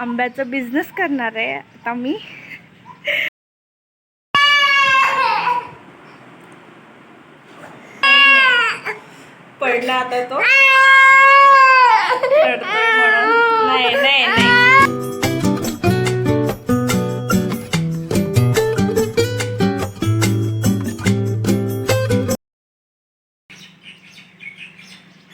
आंब्याचा बिझनेस करणार आहे आता मी. पडला आता तो रडतोय म्हणून. नाही नाही नाही.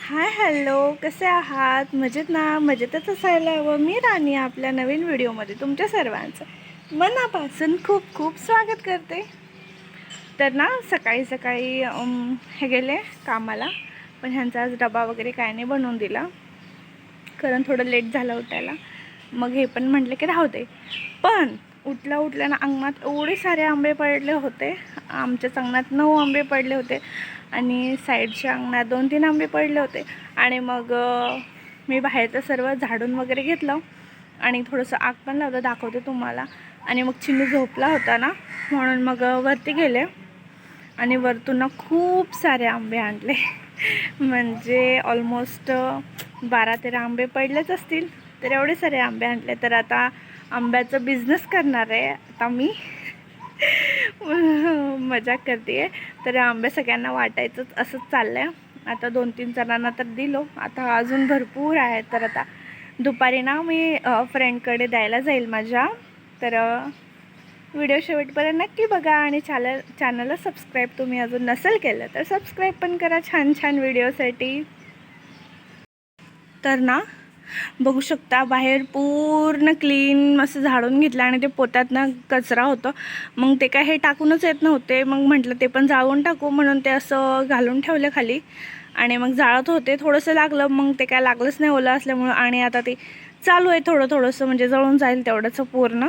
हाय हॅलो, कसे आहात? मजेत ना? मजेतच असायला हवं. मी राणी आपल्या नवीन व्हिडिओमध्ये तुमच्या सर्वांचं मनापासून खूप खूप स्वागत करते. तर ना सकाळी सकाळी हे गेले कामाला, पण ह्यांचा आज डबा वगैरे काय नाही बनवून दिला कारण थोडं लेट झालं उठायला. मग हे पण म्हटलं की राहू दे. पण उठल्या ना अंगणात एवढे सारे आंबे पडले होते. आमच्याच अंगणात 9 आंबे पडले होते आणि साईडच्या अंगणात 2-3 आंबे पडले होते. आणि मग मी बाहेरचं सर्व झाडून वगैरे घेतलं आणि थोडंसं आग पण लावलं, दाखवते तुम्हाला. आणि मग चिन्नू झोपला होता ना, म्हणून मग वरती गेले आणि वरतून ना खूप सारे आंबे आणले. म्हणजे ऑलमोस्ट 12-13 आंबे पडलेच असतील. तर एवढे सारे आंबे आणले. तर आता आंब्याचा बिझनेस करणार आहे आता मी. मजाक करते आहे. तर आंबे सगळ्यांना वाटायचंच असंच चाललं आहे. आता 2-3 जणांना तर दिलो, आता अजून भरपूर आहे. तर आता दुपारी ना मी फ्रेंडकडे द्यायला जाईल माझ्या. तर व्हिडिओ शेवटपर्यंत नक्की बघा आणि चॅनलला सबस्क्राईब तुम्ही अजून नसेल केलं तर सबस्क्राईब पण करा छान छान व्हिडिओसाठी. तर ना बघू शकता, बाहेर पूर्ण क्लीन असं झाडून घेतलं आणि ते पोत्यात ना कचरा होतं. मग ते काय हे टाकूनच येत नव्हते. मग म्हटलं ते पण जाळून टाकू, म्हणून ते असं घालून ठेवलं खाली आणि मग जाळत होते. थोडंसं लागलं, मग ते काय लागलंच नाही ओलं असल्यामुळं. आणि आता ते चालू आहे थोडंसं, म्हणजे जळून जाईल तेवढंच पूर्ण.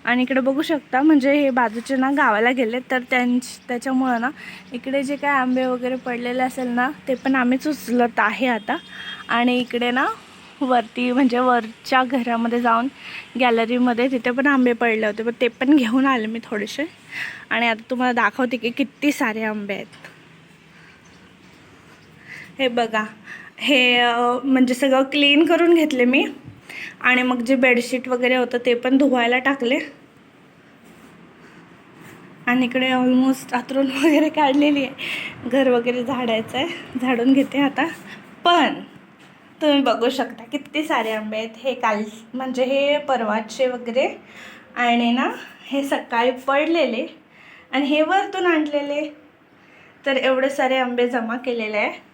आणि इकडे बघू शकता, म्हणजे हे बाजूचे ना गावाला गेले, तर त्याच्यामुळं ना इकडे जे काय आंबे वगैरे पडलेले असेल ना ते पण आम्हीच उचलत आहे आता. आणि इकडे ना वरती, म्हणजे वरच्या घरामध्ये जाऊन गॅलरीमध्ये तिथे पण आंबे पडले होते, पण ते पण घेऊन आले मी थोडेसे. आणि आता तुम्हाला दाखवते की किती सारे आंबे आहेत. हे बघा, हे म्हणजे सगळं क्लीन करून घेतले मी. आणि मग जे बेडशीट वगैरे होतं ते पण धुवायला टाकले. आणि इकडे ऑलमोस्ट आतरून वगैरे काढलेली आहे. घर वगैरे झाडायचं आहे, झाडून घेते आता. पण तुम्ही बघू शकता किती सारे आंबे आहेत. हे काल, म्हणजे हे परवाचे वगैरे, आणि ना हे सकाळी पडलेले आणि हे वरतून आणलेले. तर एवढे सारे आंबे जमा केलेले आहे.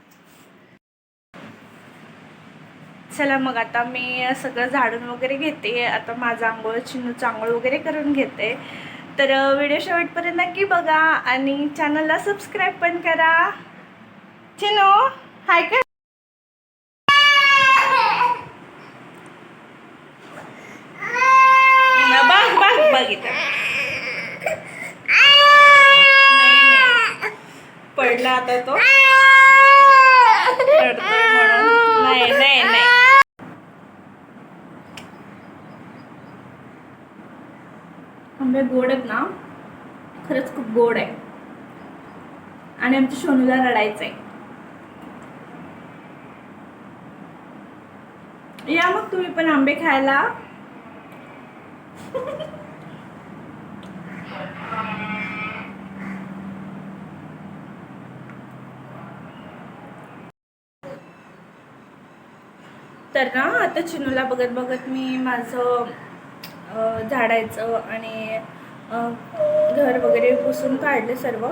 चला मग आता मी सगळं झाडून वगैरे घेते. आता माझा आंघोळ, चिन्नूचं आंघोळ वगैरे करून घेते. तर व्हिडिओ शेवटपर्यंत नक्की बघा आणि चॅनलला सबस्क्राईब पण करा. चिन्नू हाय का? बघ इथं. पडला आता तो रडतोय म्हणून. नाही नाही नाही. आंबे गोड आहेत ना, खरंच खूप गोड आहे. आणि आमच्या सोनूला रडायचंय. या मग तुम्ही पण आंबे खायला. तर ना आता चिन्नूला बघत बघत मी माझं झाडायचं आणि घर वगैरे पुसून काढले सर्व.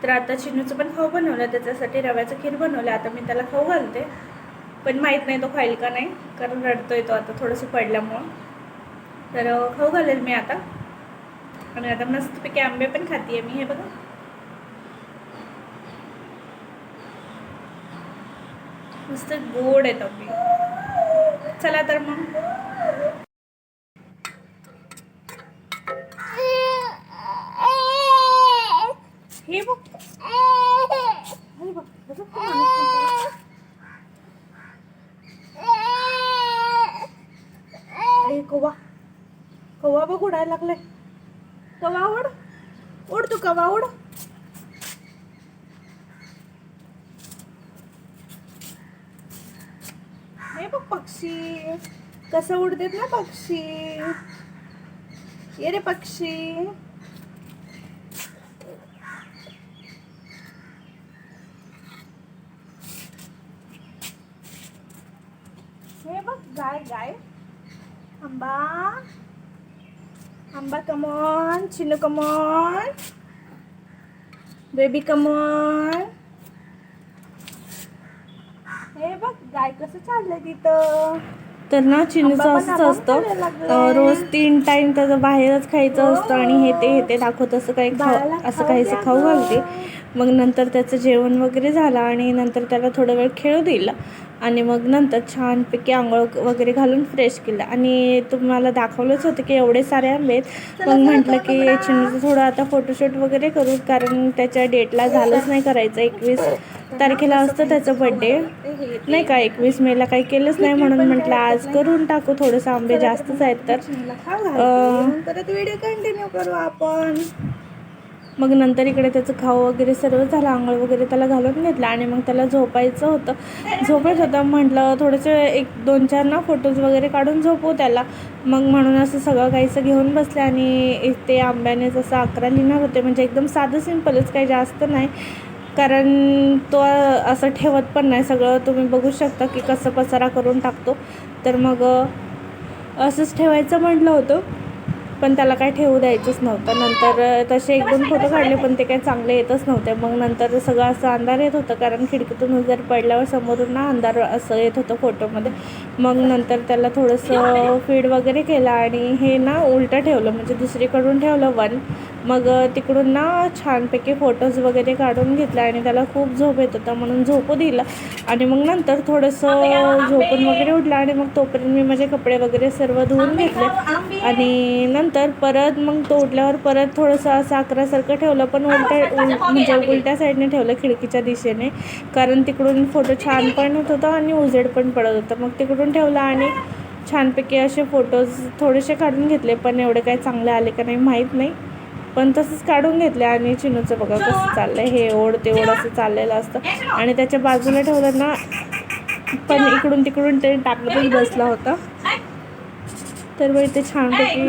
तर आता चिन्नूचं पण खाऊ बनवलं, त्याच्यासाठी रव्याचं खीर बनवलं. आता मी त्याला खाऊ घालते, पण माहीत नाही तो खाईल का नाही, कारण रडतोय तो आता थोडंसं पडल्यामुळं. तर खाऊ घालेल मी आता. आणि आता मस्तपैकी आंबे पण खाते मी. हे बघा, मस्त गोड आहेत आंबे. चला तर मग. हे बघ, कवा कवा बघ उडायला लागले. कवा उड, उड तू, कवा उड. हे बघ पक्षी. कसं उडतेत ना पक्षी. ये रे पक्षी. हे बघ गाय गाय. आंबा आंबा come on. Chinu come on. Baby come on. हे बघ गाय कसं चाललंय तिथं. तर ना चिनूचं असंच असतं, रोज 3 टाइम त्याचं बाहेरच खायचं असतं आणि हे ते दाखवत असं काही असं काहीसं खाऊ घालते. मग नंतर त्याचं जेवण वगैरे झालं आणि नंतर त्याला थोडा वेळ खेळू दिला आणि मग नंतर छानपैकी आंघोळ वगैरे घालून फ्रेश केलं. आणि तुम्हाला दाखवलंच होतं की एवढे सारे आंबे आहेत. मग म्हटलं की चिनूचं थोडं आता फोटोशूट वगैरे करू, कारण त्याच्या डेटला झालंच नाही करायचं. 21 तारखेला असतं त्याचं बड्डे नाही का. 21 मेला काही केलंच नाही म्हणून म्हटलं आज करून टाकू. थोडंसं आंबे जास्तच आहेत तर परत व्हिडिओ कंटिन्यू करू आपण. मग नंतर इकडे त्याचं खाऊ वगैरे सर्व झालं, आंघोळ वगैरे त्याला घालून घेतलं आणि मग त्याला झोपायचं होतं. झोपायचं होतं म्हटलं थोडेसे 1-2-4 ना फोटोज वगैरे काढून झोपू त्याला. मग म्हणून असं सगळं काहीसं घेऊन बसले आणि ते आंब्याने जसं 11 लिहिणार होते, म्हणजे एकदम साधं सिंपलच, काही जास्त नाही. कारण तो असं ठेवत पण नाही, सगळं तुम्ही बघू शकता की कसं पसारा करून टाकतो. तर मग असंच ठेवायचं म्हटलं होतं, पण त्याला काय ठेवू द्यायचंच नव्हतं. नंतर तसे 1-2 फोटो काढले पण ते काही चांगले येतच नव्हते. मग नंतर सगळं असं अंधार येत होतं, कारण खिडकीतून उजेड पडल्यावर समोरून ना अंधार असं येत होतं फोटोमध्ये. मग नंतर त्याला थोडंसं फीड वगैरे केलं आणि हे ना उलटं ठेवलं, म्हणजे दुसरीकडून ठेवलं 1. मग तिकडून ना छानपैकी फोटोज वगैरे काढून घेतले आणि त्याला खूप झोप येत होता म्हणून झोपू दिलं. आणि मग नंतर थोडंसं झोपून वगैरे उठलं आणि मग तोपर्यंत मी माझे कपडे वगैरे सर्व धुवून घेतले. आणि नंतर परत मग तो उठल्यावर परत थोडंसं असं आकारासारखं ठेवलं, पण म्हणजे उलट्या साईडने ठेवलं खिडकीच्या दिशेने, कारण तिकडून फोटो छान पण येत होता आणि उजेड पण पडत होतं. मग तिकडून ठेवलं आणि छानपैकी असे फोटोज थोडेसे काढून घेतले, पण एवढे काही चांगले आले का नाही माहीत नाही, पण तसंच काढून घेतले. आणि चिनूचं बघा कसं चाललंय, हे ओढ ते ओढ असं चाललेलं असतं. आणि त्याच्या बाजूला ठेवलं ना, पण इकडून तिकडून ते टाकतच बसला होता. तर मग ते छानपैकी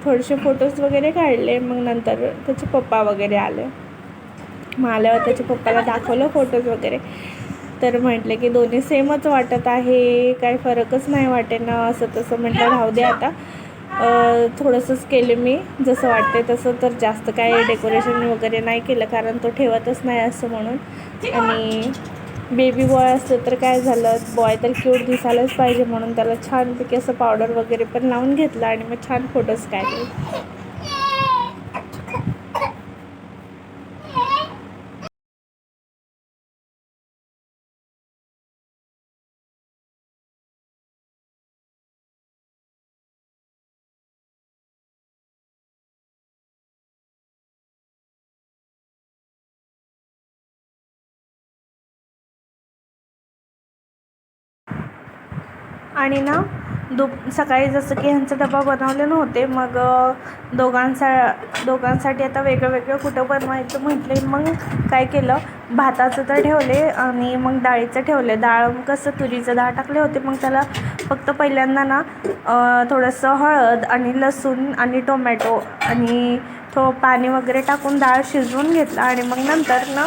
थोडेसे फोटोज वगैरे काढले. मग नंतर त्याचे पप्पा वगैरे आले. मग आल्यावर त्याच्या पप्पाला दाखवलं फोटोज वगैरे, तर म्हटले की दोन्ही सेमच वाटत आहे, काही फरकच नाही वाटे ना, असं तसं. म्हटलं राहू दे आता, थोडंसंच केलं मी जसं वाटते तसं. तर जास्त काय डेकोरेशन वगैरे नाही केलं, कारण तो ठेवतच नाही असं म्हणून. आणि बेबी बॉय असतं तर काय झालं, बॉय तर क्यूट दिसायलाच पाहिजे म्हणून त्याला छानपैकी असं पावडर वगैरे पण लावून घेतलं आणि मग छान फोटोज काढले. आणि ना सकाळी जसं की ह्यांचा डबा बनवले नव्हते, मग दोघांसाठी आता वेगळं वेगळं कुठं बनवायचं म्हटले. मग काय केलं, भाताचं तर ठेवले आणि मग डाळीचं ठेवले. डाळ कसं तुरीचं डाळ टाकले होते, मग त्याला फक्त पहिल्यांदा ना थोडंसं हळद आणि लसूण आणि टोमॅटो आणि पाणी वगैरे टाकून डाळ शिजवून घेतला. आणि मग नंतर ना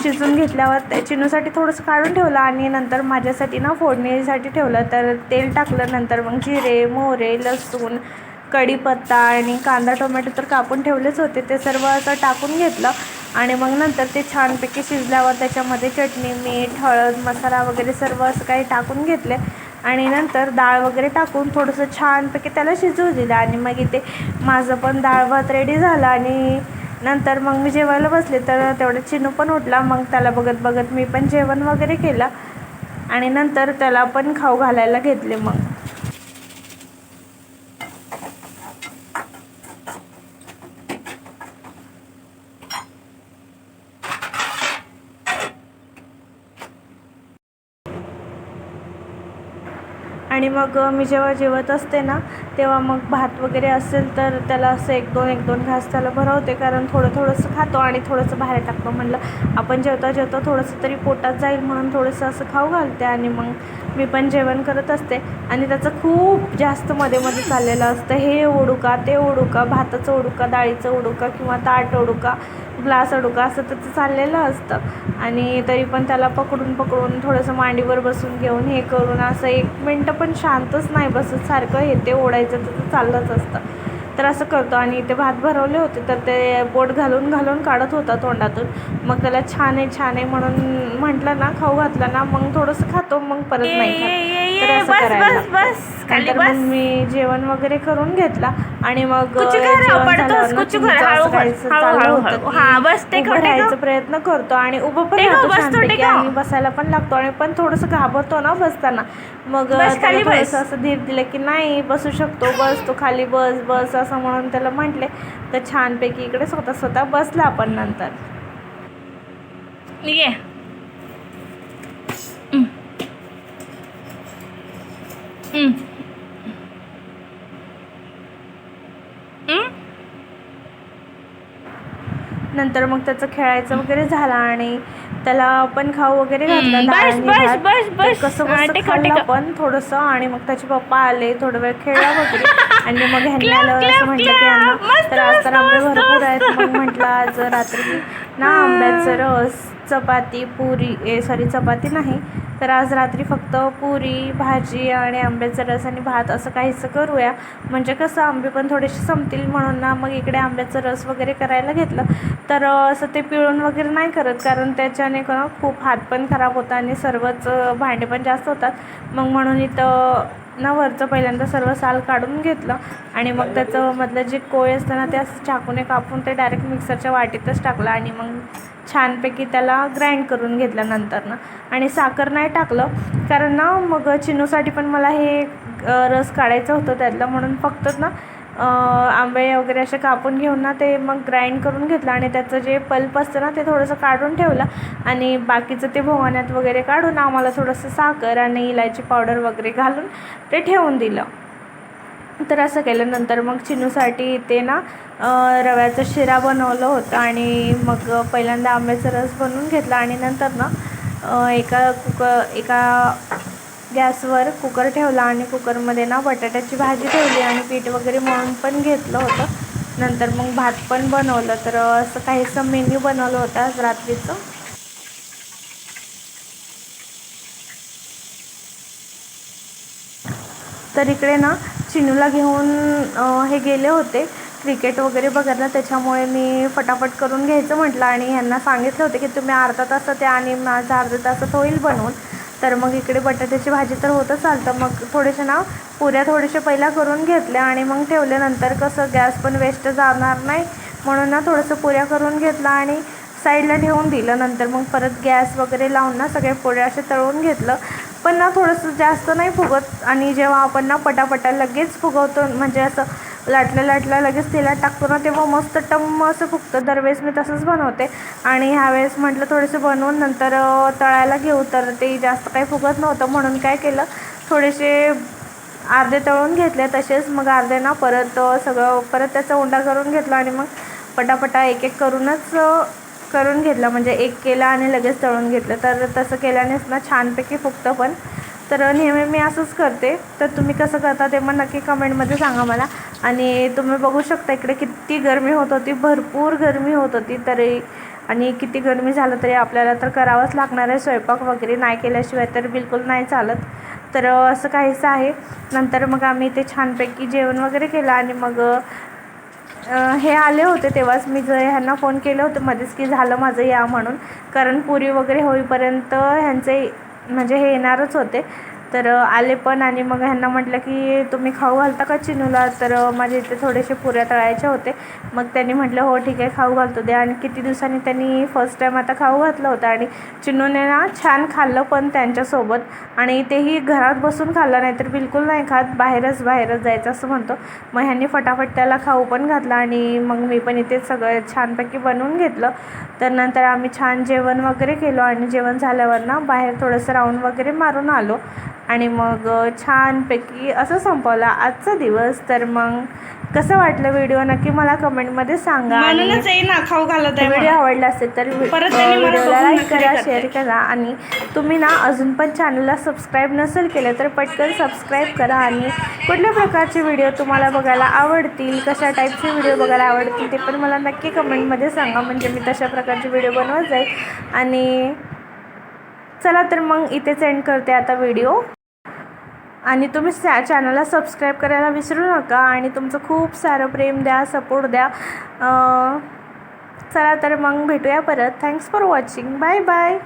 शिजवून घेतल्यावर चिनूसाठी थोडंसं काढून ठेवलं आणि नंतर माझ्यासाठी ना फोडणीसाठी ठेवलं. तर तेल टाकलं, नंतर मग जिरे, मोहरे, लसूण, कढीपत्ता आणि कांदा टोमॅटो तर कापून ठेवलेच होते, ते सर्व असं टाकून घेतलं. आणि मग नंतर ते छानपैकी शिजल्यावर त्याच्यामध्ये चटणी, मीठ, हळद, मसाला वगैरे सर्व असं काही टाकून घेतले. आणि नंतर डाळ वगैरे टाकून थोडंसं छानपैकी त्याला शिजवू दिलं. आणि मग इथे माझं पण डाळ भात रेडी झाला. आणि नंतर मग मी जेवायला बसले, तर तेवढं चिनू पण उठला. मग त्याला बघत बघत मी पण जेवण वगैरे केलं आणि नंतर त्याला पण खाऊ घालायला घेतले. मग आणि मग मी जेव्हा जेवत असते ना तेव्हा मग भात वगैरे असेल तर त्याला असं एक दोन घास त्याला भरवते, कारण थोडंसं खातो आणि थोडंसं बाहेर टाकतो. म्हणलं आपण जेवता थोडंसं तरी पोटात जाईल म्हणून थोडंसं असं खाऊ घालते. आणि मग मी पण जेवण करत असते. आणि त्याचं खूप जास्त मध्ये चाललेलं असतं, हे ओढू का ते ओढू का, भाताचं ओढू का डाळीचं ओढू का किंवा ताट ओढू का ग्लास ओढू का, असं त्याचं चाललेलं असतं. आणि तरी पण त्याला पकडून थोडंसं मांडीवर बसून घेऊन हे करून असं 1 मिनटं पण शांतच नाही बसत, सारखं हे ते ओढायचं त्याचं चाललंच असतं. तर असं करतो. आणि इथे भात भरवले होते तर ते बोट घालून काढत होता तोंडातून. मग त्याला छान आहे म्हणून म्हटलं ना, खाऊ घातलं ना, मग थोडंसं खातो, मग परत नाही खात. तर असं करायला नंतर मग मी जेवण वगैरे करून घेतला. आणि मग जेवण झाल्यावर ना चालू होतं की उभं राहायचा प्रयत्न करतो आणि उभं पण राहतो छानपैकी आणि बसायला पण लागतो. आणि पण थोडंसं घाबरतो ना बसताना, मग त्याला थोडंसं असं धीर दिलं की नाही बसू शकतो, बस तू खाली बस असं म्हणून त्याला म्हटले. तर छानपैकी इकडे स्वतः बसला. आपण नंतर ये नंतर मग त्याचं खेळायचं वगैरे झालं आणि त्याला पण खाऊ वगैरे घातला. कसं खाल्लं पण थोडंसं. आणि मग त्याचे पप्पा आले, थोडा वेळ खेळला वगैरे. आणि मग ह्यांनी आल्यावर असं म्हटलं की यांना तर आज तर आंबे भरपूर आहेत. मग म्हटलं आज रात्री ना आंब्याचं रस, चपाती चपाती नाही तर आज रात्री फक्त पुरी भाजी आणि आंब्याचा रस आणि भात असं काहीसं करूया, म्हणजे कसं आंबे पण थोडेसे संपतील म्हणून ना. मग इकडे आंब्याचा रस वगैरे करायला घेतलं. तर असं ते पिळून वगैरे नाही करत, कारण त्याच्याने खूप हात पण खराब होतात आणि सर्वच भांडे पण जास्त होतात. मग म्हणून इथं ना वरचं पहिल्यांदा सर्व साल काढून घेतलं. आणि मग त्याचं मधलं जे कोय असतं ना ते असं चाकूने कापून ते डायरेक्ट मिक्सरच्या वाटीतच टाकलं. आणि मग छानपैकी त्याला ग्राइंड करून घेतलं नंतर ना. आणि साखर नाही टाकलं, कारण ना मग चिनूसाठी पण मला हे रस काढायचं होतं त्यातलं, म्हणून फक्त ना आंबे वगैरे असे कापून घेऊन ना ते मग ग्राइंड करून घेतलं. आणि त्याचं जे पल्प असतं ना ते थोडंसं काढून ठेवलं. आणि बाकीचं ते भोवण्यात वगैरे काढून आम्हाला थोडंसं साखर आणि इलायची पावडर वगैरे घालून ते ठेवून दिलं. तर असं केलं. नंतर मग चिनूसाठी ते ना रव्याचा शिरा बनवलं होतं. आणि मग पहिल्यांदा आंब्याचा रस बनवून घेतला. आणि नंतर ना एका गॅसवर कुकर ठेवला आणि कुकरमध्ये ना बटाट्याची भाजी ठेवली आणि पीठ वगैरे मळून पण घेतलं होतं. नंतर मग भात पण बनवलं. तर असं काहीसं मेन्यू बनवलं होतं आज रात्रीचं. तर इकडे ना चिनूला घेऊन हे गेले होते क्रिकेट वगैरे बघायला, त्याच्यामुळे मी फटाफट करून घ्यायचं म्हटलं. आणि ह्यांना सांगितलं होतं की तुम्ही अर्धा तासात या आणि माझं अर्ध्या तासात होईल बनवून. तर मग इकडे बटाट्याची भाजी तर होतच चालतं, मग थोडेसे ना पुऱ्या पहिला करून घेतल्या आणि मग ठेवले. नंतर कसं गॅस पण वेस्ट जाणार नाही म्हणून ना थोडंसं पुऱ्या करून घेतला आणि साईडला ठेवून दिलं. नंतर मग परत गॅस वगैरे लावून ना सगळे पुऱ्या असे तळून घेतलं. पण ना थोडंसं जास्त नाही फुगत. आणि जेव्हा आपण ना पटापटा लगेच फुगवतो, म्हणजे असं लाटल्या लगेच तेलात टाकतो ना, तेव्हा मस्त टम्म असं फुगतं. दरवेळेस मी तसंच बनवते. आणि ह्यावेळेस म्हटलं थोडेसे बनवून नंतर तळायला घेऊ, तर ते जास्त काही फुगत नव्हतं. म्हणून काय केलं, थोडेसे अर्धे तळून घेतले तसेच. मग अर्धे ना परत त्याचा उंडा करून घेतला. आणि मग पटापटा एक करून घेतला, म्हणजे एक केला आणि लगेच तळून घेतलं. तर तसं केल्यानेच ना छानपैकी फुगतं पण. तर नेहमी मी असंच करते. तर तुम्ही कसं करता ते मग नक्की कमेंटमध्ये सांगा मला. आणि तुम्ही बघू शकता इकडे किती गरमी होत होती, भरपूर गरमी होत होती. तरी आणि किती गरमी झालं तरी आपल्याला तर करावंच लागणार आहे स्वयंपाक वगैरे, नाही केल्याशिवाय तर बिलकुल नाही चालत. तर असं काहीसं आहे. नंतर मग आम्ही ते छानपैकी जेवण वगैरे केलं. आणि मग हे आले होते तेव्हाच मी ह्यांना फोन केलं होतं मध्येच की झालं माझं या म्हणून, कारण पुरी वगैरे होईपर्यंत ह्यांचे म्हणजे हे येणारच होते. तर आले पण. आणि मग ह्यांना म्हटलं की तुम्ही खाऊ घालता का चिनूला, तर माझ्या इथे थोडेसे पुऱ्या तळायचे होते. मग त्यांनी म्हटलं हो ठीक आहे खाऊ घालतो द्या. आणि किती दिवसांनी त्यांनी फर्स्ट टाईम आता खाऊ घातलं होतं. आणि चिनूने ना छान खाल्लं पण त्यांच्यासोबत. आणि तेही घरात बसून खाल्लं, नाही तर बिलकुल नाही खात, बाहेरच जायचं असं म्हणतो. मग ह्यांनी फटाफट त्याला खाऊ पण घातला. आणि मग मी पण इथे सगळं छानपैकी बनवून घेतलं. तर नंतर आम्ही छान जेवण वगैरे केलं. आणि जेवण झाल्यावर ना बाहेर थोडंसं राऊंड वगैरे मारून आलो. आणि मग छानपैकी असं संपवला आजचा दिवस. तर मग कसं वाटलं व्हिडिओ नक्की मला कमेंटमध्ये सांगा. म्हणूनच ना खाऊ घालत आहे. व्हिडिओ आवडला असेल तर व्हिडिओला लाईक करा, शेअर करा आणि तुम्ही ना अजून पण चॅनलला सबस्क्राईब नसेल केलं तर पटकन सबस्क्राईब करा. आणि कुठल्या प्रकारचे व्हिडिओ तुम्हाला बघायला आवडतील, कशा टाईपचे व्हिडिओ बघायला आवडतील ते पण मला नक्की कमेंटमध्ये सांगा, म्हणजे मी तशा प्रकारचे व्हिडिओ बनवत जाईल. आणि चला तर मग इथेच एंड करते आता व्हिडिओ. आणि तुम्ही चॅनलला सबस्क्राईब करायला विसरू नका आणि तुमचं खूप सारं प्रेम द्या, सपोर्ट द्या. चला तर मग भेटूया परत. Thanks for watching. Bye bye.